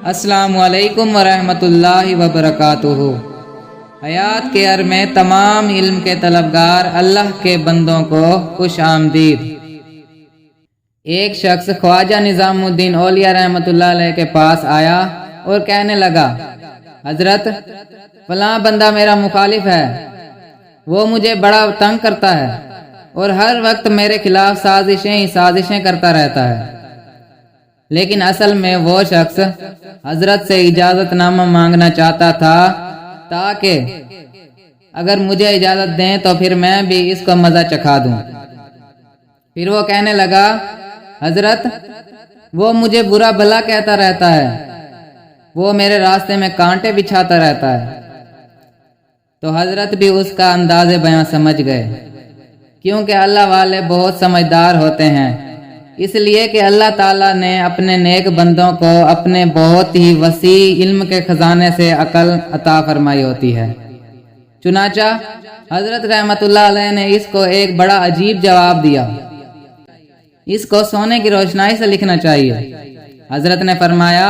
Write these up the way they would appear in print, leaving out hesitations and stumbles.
السلام علیکم ورحمۃ اللہ وبرکاتہ۔ حیات کیئر میں تمام علم کے طلبگار اللہ کے بندوں کو خوش آمدید۔ ایک شخص خواجہ نظام الدین اولیاء رحمۃ اللہ علیہ کے پاس آیا اور کہنے لگا، حضرت فلاں بندہ میرا مخالف ہے، وہ مجھے بڑا تنگ کرتا ہے اور ہر وقت میرے خلاف سازشیں کرتا رہتا ہے، لیکن اصل میں وہ شخص حضرت سے اجازت نامہ مانگنا چاہتا تھا تاکہ اگر مجھے اجازت دیں تو پھر میں بھی اس کو مزہ چکھا دوں۔ پھر وہ کہنے لگا، حضرت وہ مجھے برا بھلا کہتا رہتا ہے، وہ میرے راستے میں کانٹے بچھاتا رہتا ہے۔ تو حضرت بھی اس کا انداز بیان سمجھ گئے، کیونکہ اللہ والے بہت سمجھدار ہوتے ہیں، اس لیے کہ اللہ تعالیٰ نے اپنے نیک بندوں کو اپنے بہت ہی وسیع علم کے خزانے سے عقل عطا فرمائی ہوتی ہے۔ چنانچہ حضرت رحمت اللہ علیہ نے اس کو ایک بڑا عجیب جواب دیا، اس کو سونے کی روشنائی سے لکھنا چاہیے۔ حضرت نے فرمایا،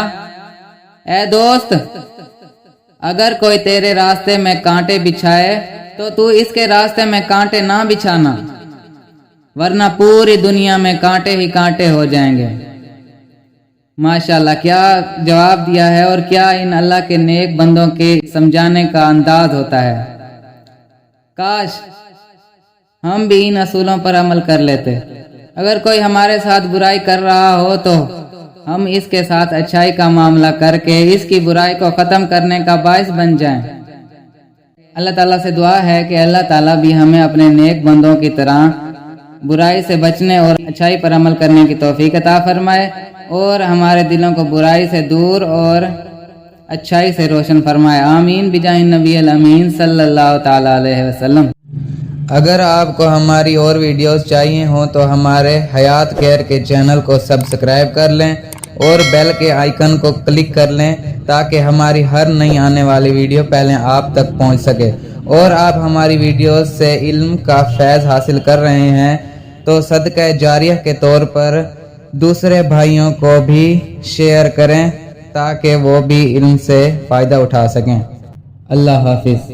اے دوست، اگر کوئی تیرے راستے میں کانٹے بچھائے تو تو اس کے راستے میں کانٹے نہ بچھانا، ورنہ پوری دنیا میں کانٹے ہی کانٹے ہو جائیں گے۔ ماشاءاللہ، کیا جواب دیا ہے اور کیا ان اللہ کے نیک بندوں کے سمجھانے کا انداز ہوتا ہے۔ کاش ہم بھی ان اصولوں پر عمل کر لیتے۔ اگر کوئی ہمارے ساتھ برائی کر رہا ہو تو ہم اس کے ساتھ اچھائی کا معاملہ کر کے اس کی برائی کو ختم کرنے کا باعث بن جائیں۔ اللہ تعالیٰ سے دعا ہے کہ اللہ تعالیٰ بھی ہمیں اپنے نیک بندوں کی طرح برائی سے بچنے اور اچھائی پر عمل کرنے کی توفیق عطا فرمائے اور ہمارے دلوں کو برائی سے دور اور اچھائی سے روشن فرمائے۔ آمین بجاہ النبی الامین صلی اللہ تعالی علیہ وسلم۔ اگر آپ کو ہماری اور ویڈیوز چاہیے ہوں تو ہمارے حیات کیئر کے چینل کو سبسکرائب کر لیں اور بیل کے آئیکن کو کلک کر لیں تاکہ ہماری ہر نئی آنے والی ویڈیو پہلے آپ تک پہنچ سکے۔ اور آپ ہماری ویڈیوز سے علم کا فیض حاصل کر رہے ہیں تو صدقہ جاریہ کے طور پر دوسرے بھائیوں کو بھی شیئر کریں تاکہ وہ بھی علم سے فائدہ اٹھا سکیں۔ اللہ حافظ۔